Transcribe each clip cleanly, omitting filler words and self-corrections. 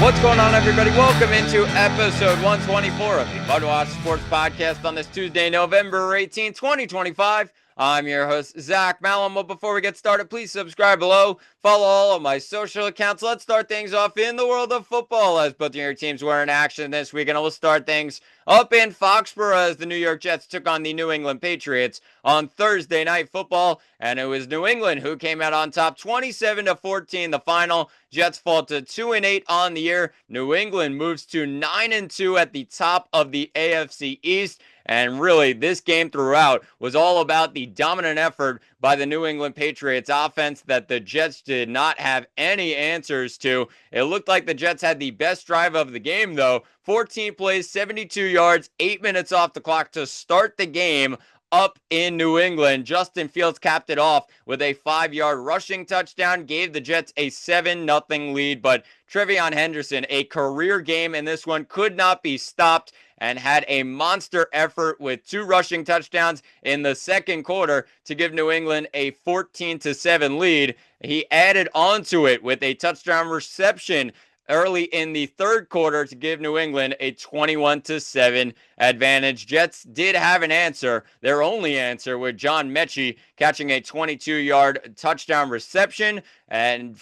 What's going on, everybody? Welcome into episode 124 of the MudWatch Sports Podcast on this Tuesday, November 18, 2025. I'm your host, Zach Malum. But before we get started, please subscribe below. Follow all of my social accounts. Let's start things off in the world of football as both of your teams were in action this week. And we'll start things up in Foxborough as the New York Jets took on the New England Patriots on Thursday Night Football. And it was New England who came out on top 27-14 the final. Jets fall to 2-8 on the year. New England moves to 9-2 at the top of the AFC East. And really, this game throughout was all about the dominant effort by the New England Patriots offense that the Jets did not have any answers to. It looked like the Jets had the best drive of the game, though. 14 plays, 72 yards, 8 minutes off the clock to start the game up in New England. Justin Fields capped it off with a 5-yard rushing touchdown, gave the Jets a 7-0 lead, but Trevion Henderson, a career game in this one, could not be stopped and had a monster effort with 2 rushing touchdowns in the second quarter to give New England a 14-7 lead. He added onto it with a touchdown reception early in the third quarter to give New England a 21-7 advantage. Jets did have an answer, their only answer, with John Mechie catching a 22-yard touchdown reception, and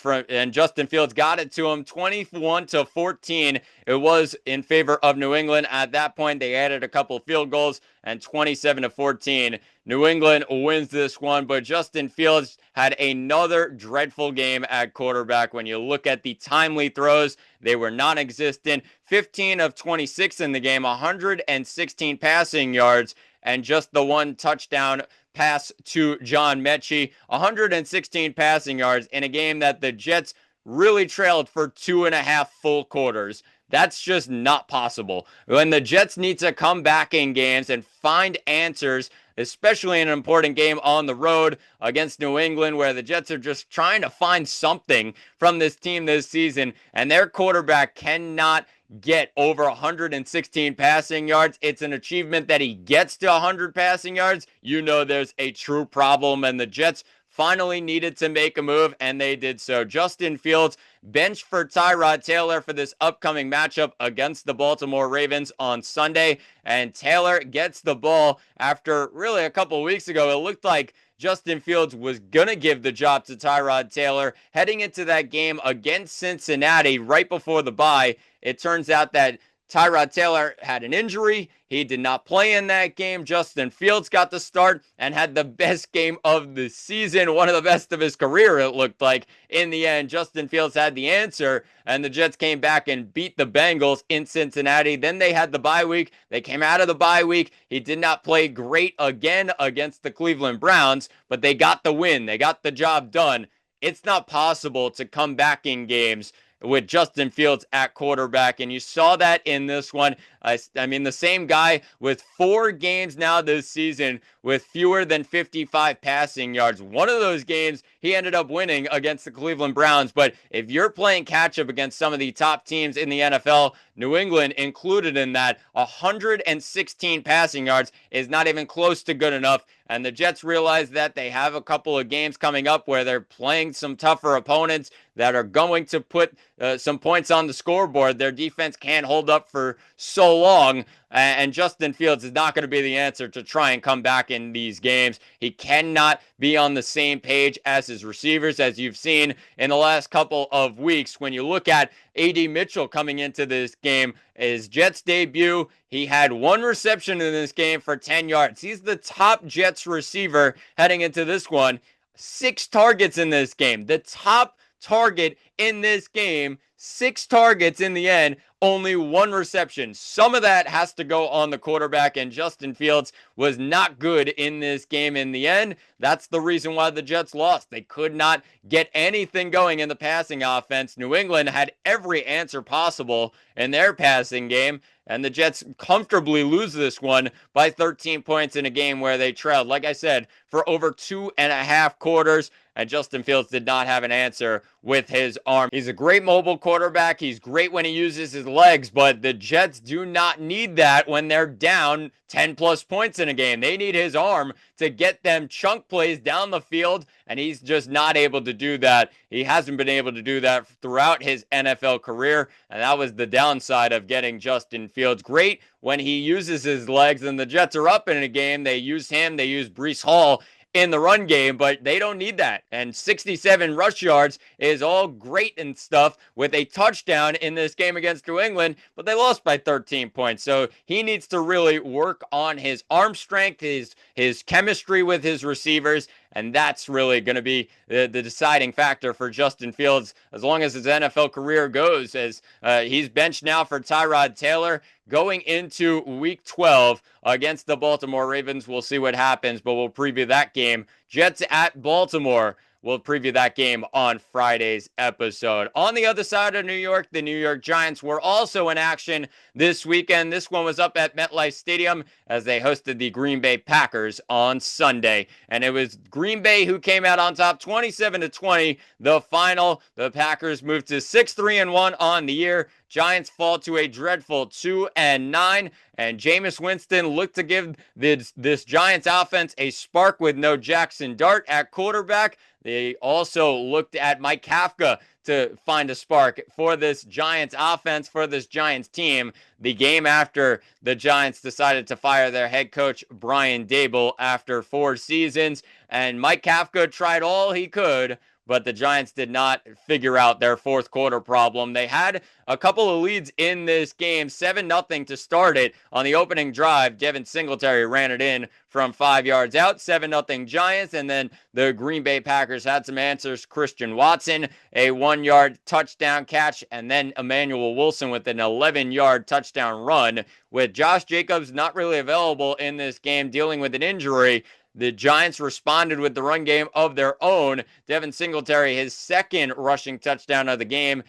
Justin Fields got it to him 21-14. It was in favor of New England. At that point, they added a couple field goals, and 27-14. New England wins this one, but Justin Fields had another dreadful game at quarterback. When you look at the timely throws, they were non-existent. 15 of 26 in the game, 116 passing yards, and just the 1 touchdown pass to John Mechie. 116 passing yards in a game that the Jets really trailed for 2.5 full quarters. That's just not possible. When the Jets need to come back in games and find answers, especially in an important game on the road against New England, where the Jets are just trying to find something from this team this season, and their quarterback cannot get over 116 passing yards. It's an achievement that he gets to 100 passing yards. You know there's a true problem, and the Jets finally needed to make a move, and they did so. Justin Fields benched for Tyrod Taylor for this upcoming matchup against the Baltimore Ravens on Sunday, and Taylor gets the ball after really a couple weeks ago. It looked like Justin Fields was going to give the job to Tyrod Taylor heading into that game against Cincinnati right before the bye. It turns out that Tyrod Taylor had an injury. He did not play in that game. Justin Fields got the start and had the best game of the season, one of the best of his career, it looked like. In the end, Justin Fields had the answer, and the Jets came back and beat the Bengals in Cincinnati. Then they had the bye week. They came out of the bye week. He did not play great again against the Cleveland Browns, but they got the win. They got the job done. It's not possible to come back in games with Justin Fields at quarterback, and you saw that in this one. I mean, the same guy with 4 games now this season with fewer than 55 passing yards. One of those games, he ended up winning against the Cleveland Browns, but if you're playing catch-up against some of the top teams in the NFL, New England included in that, 116 passing yards is not even close to good enough, and the Jets realize that they have a couple of games coming up where they're playing some tougher opponents that are going to put some points on the scoreboard. Their defense can't hold up for so long, and Justin Fields is not going to be the answer to try and come back in these games. He cannot be on the same page as his receivers, as you've seen in the last couple of weeks. When you look at A.D. Mitchell coming into this game, his Jets debut, he had 1 reception in this game for 10 yards. He's the top Jets receiver heading into this one. 6 targets in this game. The top target in this game, 6 targets in the end, only 1 reception. Some of that has to go on the quarterback, and Justin Fields was not good in this game in the end. That's the reason why the Jets lost. They could not get anything going in the passing offense. New England had every answer possible in their passing game, and the Jets comfortably lose this one by 13 points in a game where they trailed, like I said, for over 2.5 quarters. And Justin Fields did not have an answer with his arm. He's a great mobile quarterback. He's great when he uses his legs, but the Jets do not need that when they're down 10 plus points in a game. They need his arm to get them chunk plays down the field, and he's just not able to do that. He hasn't been able to do that throughout his NFL career, and that was the downside of getting Justin Fields. Great when he uses his legs and the Jets are up in a game. They use him, they use Breece Hall in the run game, but they don't need that. And 67 rush yards is all great and stuff with a touchdown in this game against New England, but they lost by 13 points. So he needs to really work on his arm strength, his chemistry with his receivers, and that's really going to be the deciding factor for Justin Fields as long as his NFL career goes, as he's benched now for Tyrod Taylor going into Week 12 against the Baltimore Ravens. We'll see what happens, but we'll preview that game. Jets at Baltimore. We'll preview that game on Friday's episode. On the other side of New York, the New York Giants were also in action this weekend. This one was up at MetLife Stadium as they hosted the Green Bay Packers on Sunday. And it was Green Bay who came out on top 27-20. The final, the Packers moved to 6-3-1 on the year. Giants fall to a dreadful 2-9, and Jameis Winston looked to give this Giants offense a spark with no Jackson Dart at quarterback. They also looked at Mike Kafka to find a spark for this Giants offense, for this Giants team. The game after the Giants decided to fire their head coach, Brian Daboll, after 4 seasons, and Mike Kafka tried all he could, but the Giants did not figure out their fourth quarter problem. They had a couple of leads in this game, 7-0 to start it. On the opening drive, Devin Singletary ran it in from 5 yards out, 7-0 Giants, and then the Green Bay Packers had some answers. Christian Watson, a 1-yard touchdown catch, and then Emmanuel Wilson with an 11-yard touchdown run. With Josh Jacobs not really available in this game, dealing with an injury, the Giants responded with the run game of their own. Devin Singletary, his second rushing touchdown of the game,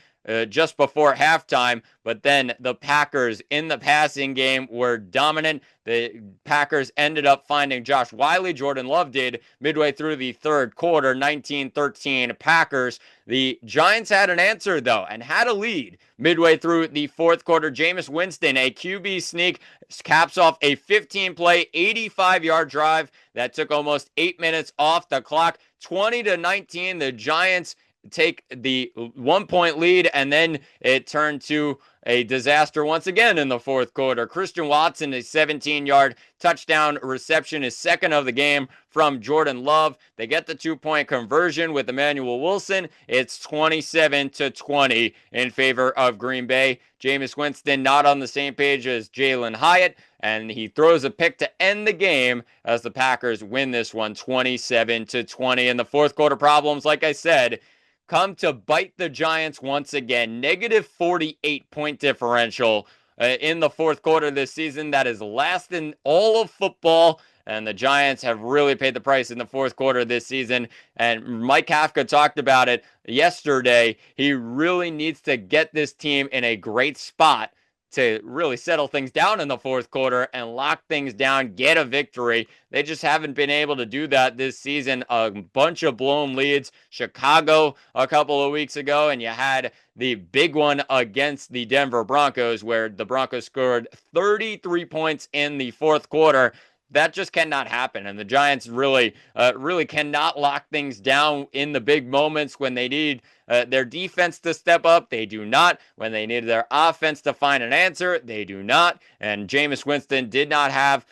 just before halftime, but then the Packers in the passing game were dominant. The Packers ended up finding Josh Whyle. Jordan Love did midway through the third quarter, 19-13 Packers. The Giants had an answer, though, and had a lead midway through the fourth quarter. Jameis Winston, a QB sneak, caps off a 15-play, 85-yard drive that took almost 8 minutes off the clock. 20-19, the Giants take the 1-point lead, and then it turned to a disaster once again in the fourth quarter. Christian Watson, a 17-yard touchdown reception, his second of the game from Jordan Love. They get the 2-point conversion with Emmanuel Wilson. It's 27-20 in favor of Green Bay. Jameis Winston not on the same page as Jalen Hyatt, and he throws a pick to end the game as the Packers win this one 27-20. In the fourth quarter, problems, like I said, come to bite the Giants once again. Negative 48-point differential in the fourth quarter this season. That is last in all of football, and the Giants have really paid the price in the fourth quarter this season. And Mike Kafka talked about it yesterday. He really needs to get this team in a great spot to really settle things down in the fourth quarter and lock things down, get a victory. They just haven't been able to do that this season. A bunch of blown leads. Chicago a couple of weeks ago, and you had the big one against the Denver Broncos where the Broncos scored 33 points in the fourth quarter. That just cannot happen, and the Giants really cannot lock things down in the big moments when they need their defense to step up. They do not. When they need their offense to find an answer, they do not. And Jameis Winston did not have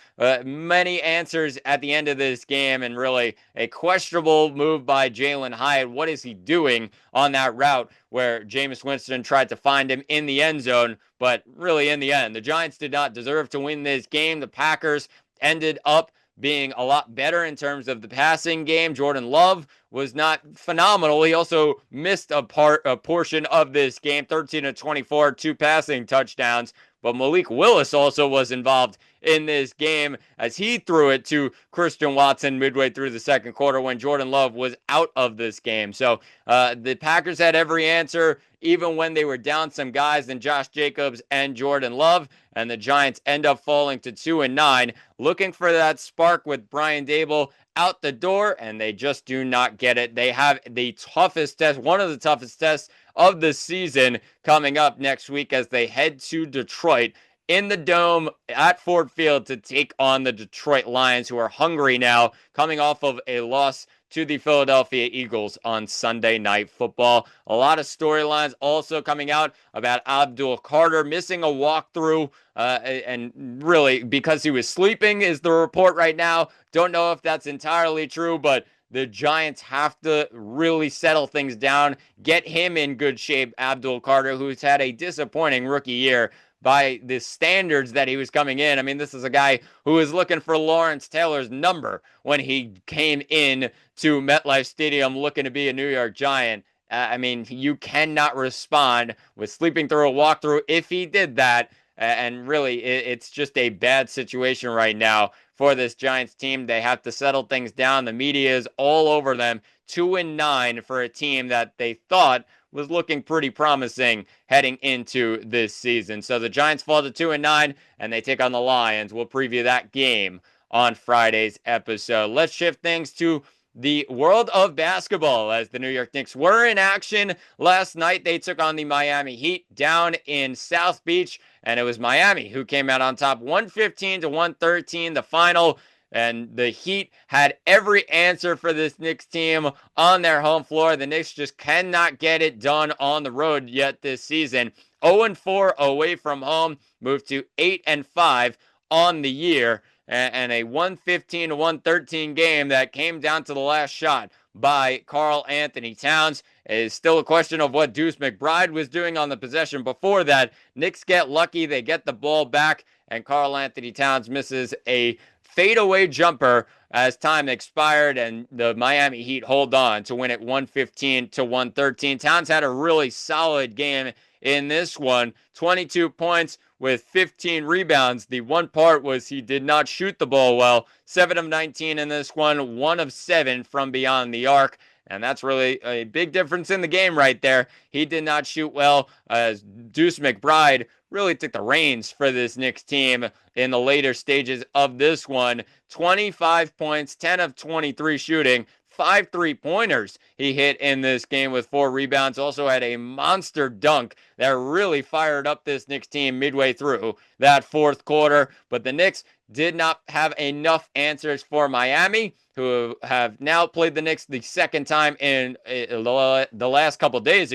many answers at the end of this game, and really a questionable move by Jalen Hyatt. What is he doing on that route where Jameis Winston tried to find him in the end zone? But really, in the end, the Giants did not deserve to win this game. The Packers ended up being a lot better in terms of the passing game. Jordan Love was not phenomenal. He also missed a portion of this game, 13-24, 2 passing touchdowns. But Malik Willis also was involved in this game as he threw it to Christian Watson midway through the second quarter when Jordan Love was out of this game. So the Packers had every answer, even when they were down some guys in Josh Jacobs and Jordan Love, and the Giants end up falling to 2-9, looking for that spark with Brian Daboll out the door, and they just do not get it. They have the toughest test, one of the toughest tests of the season coming up next week as they head to Detroit in the Dome at Ford Field to take on the Detroit Lions, who are hungry now, coming off of a loss to the Philadelphia Eagles on Sunday Night Football. A lot of storylines also coming out about Abdul Carter missing a walkthrough, and really because he was sleeping is the report right now. Don't know if that's entirely true, but the Giants have to really settle things down, get him in good shape, Abdul Carter, who's had a disappointing rookie year by the standards that he was coming in. I mean, this is a guy who was looking for Lawrence Taylor's number when he came in to MetLife Stadium looking to be a New York Giant. I mean, you cannot respond with sleeping through a walkthrough if he did that. And really, it's just a bad situation right now for this Giants team. They have to settle things down. The media is all over them. 2-9 for a team that they thought was looking pretty promising heading into this season. So the Giants fall to 2-9, and they take on the Lions. We'll preview that game on Friday's episode. Let's shift things to the world of basketball as the New York Knicks were in action last night. They took on the Miami Heat down in South Beach, and it was Miami who came out on top 115-113, the final. And the Heat had every answer for this Knicks team on their home floor. The Knicks just cannot get it done on the road yet this season. 0-4 away from home, moved to 8-5 on the year, and a 115-113 game that came down to the last shot by Karl Anthony Towns. It is still a question of what Deuce McBride was doing on the possession before that. Knicks get lucky, they get the ball back, and Karl Anthony Towns misses a fadeaway jumper as time expired, and the Miami Heat hold on to win it 115-113. Towns had a really solid game in this one, 22 points with 15 rebounds. The one part was he did not shoot the ball well. 7 of 19 in this one, 1 of 7 from beyond the arc. And that's really a big difference in the game right there. He did not shoot well as Deuce McBride really took the reins for this Knicks team in the later stages of this one. 25 points, 10 of 23 shooting, 5 3-pointers he hit in this game with 4 rebounds. Also had a monster dunk that really fired up this Knicks team midway through that fourth quarter. But the Knicks did not have enough answers for Miami, who have now played the Knicks the second time in the last couple days,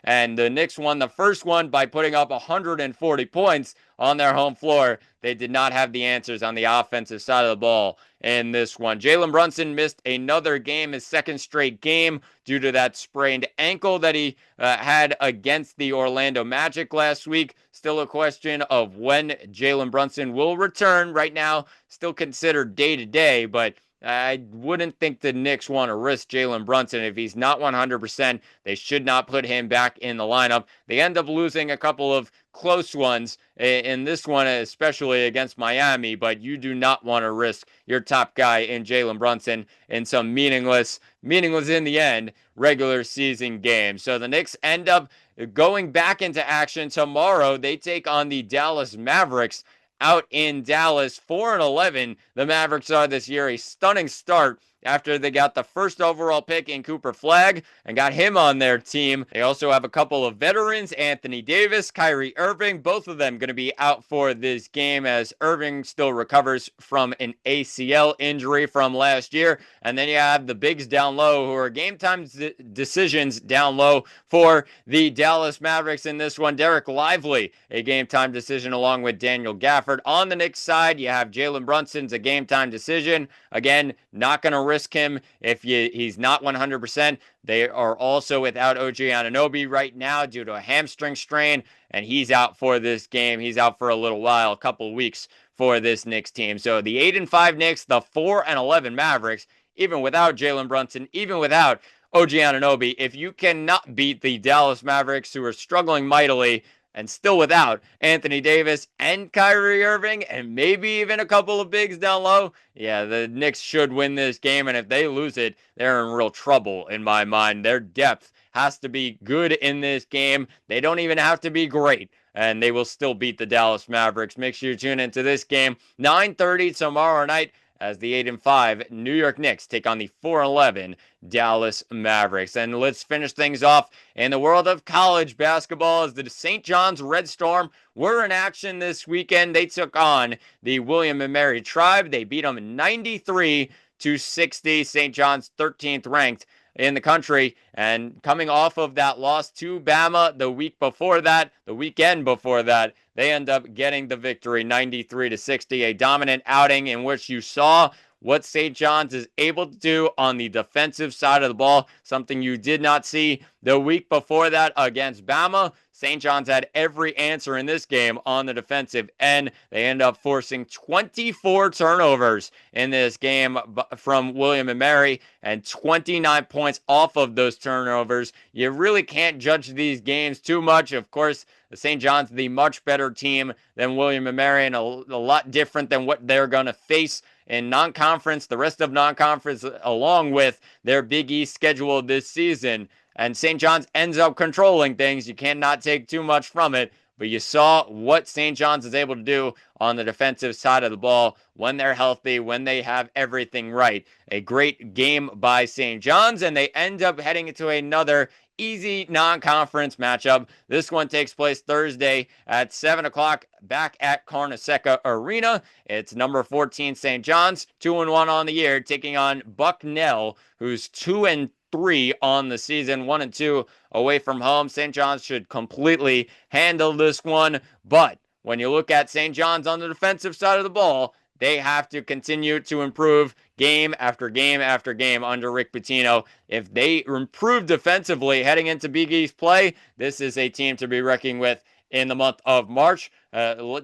and the Knicks won the first one by putting up 140 points on their home floor. They did not have the answers on the offensive side of the ball in this one. Jalen Brunson missed another game, his second straight game, due to that sprained ankle that he had against the Orlando Magic last week. Still a question of when Jalen Brunson will return. Right now, still considered day-to-day, but I wouldn't think the Knicks want to risk Jalen Brunson. If he's not 100%, they should not put him back in the lineup. They end up losing a couple of close ones in this one, especially against Miami, but you do not want to risk your top guy in Jalen Brunson in some meaningless in the end, regular season game. So the Knicks end up going back into action tomorrow. They take on the Dallas Mavericks out in Dallas. 4-11 the Mavericks are this year. A stunning start after they got the first overall pick in Cooper Flagg and got him on their team. They also have a couple of veterans, Anthony Davis, Kyrie Irving, both of them going to be out for this game as Irving still recovers from an ACL injury from last year. And then you have the bigs down low who are game time decisions down low for the Dallas Mavericks in this one. Derek Lively, a game time decision along with Daniel Gafford. On the Knicks side, you have Jalen Brunson's a game time decision. Again, not going to risk him if he's not 100%. They are also without OG Anunoby right now due to a hamstring strain, and he's out for this game. He's out for a little while, a couple of weeks for this Knicks team. So the 8-5 Knicks, the 4-11 Mavericks, even without Jalen Brunson, even without OG Anunoby, if you cannot beat the Dallas Mavericks, who are struggling mightily, and still without Anthony Davis and Kyrie Irving and maybe even a couple of bigs down low, yeah, the Knicks should win this game. And if they lose it, they're in real trouble in my mind. Their depth has to be good in this game. They don't even have to be great, and they will still beat the Dallas Mavericks. Make sure you tune into this game. 9:30 tomorrow night as the 8-5 New York Knicks take on the 4-11 Dallas Mavericks. And let's finish things off in the world of college basketball as the St. John's Red Storm were in action this weekend. They took on the William and Mary Tribe. They beat them 93-60. St. John's 13th ranked in the country, and coming off of that loss to Bama the weekend before that, they end up getting the victory 93-60, a dominant outing in which you saw what St. John's is able to do on the defensive side of the ball, something you did not see the week before that against Bama. St. John's had every answer in this game on the defensive end. They end up forcing 24 turnovers in this game from William and Mary and 29 points off of those turnovers. You really can't judge these games too much. Of course, St. John's the much better team than William and Mary and a lot different than what they're going to face in non-conference, the rest of non-conference, along with their Big East schedule this season. And St. John's ends up controlling things. You cannot take too much from it. But you saw what St. John's is able to do on the defensive side of the ball when they're healthy, when they have everything right. A great game by St. John's, and they end up heading into another easy non-conference matchup. This one takes place Thursday at 7 o'clock back at Carnesecca Arena. It's number 14 St. John's, 2-1 on the year, taking on Bucknell, who's 2-3 on the season, 1-2 away from home. St. John's should completely handle this one, but when you look at St. John's on the defensive side of the ball, they have to continue to improve game after game after game under Rick Pitino. If they improve defensively heading into Big East play, this is a team to be reckoning with in the month of March.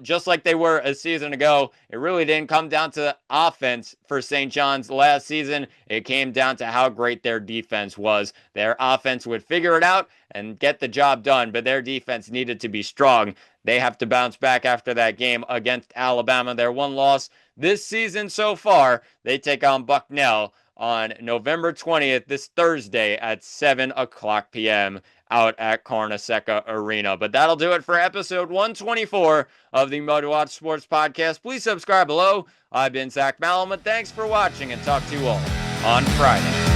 Just like they were a season ago, it really didn't come down to offense for St. John's last season. It came down to how great their defense was. Their offense would figure it out and get the job done, but their defense needed to be strong. They have to bounce back after that game against Alabama. Their one loss this season so far. They take on Bucknell on November 20th, this Thursday at 7 o'clock p.m. out at Carnesecca Arena. But that'll do it for episode 124 of the MudWatch Sports Podcast. Please subscribe below. I've been Zach Malum, and thanks for watching, and talk to you all on Friday.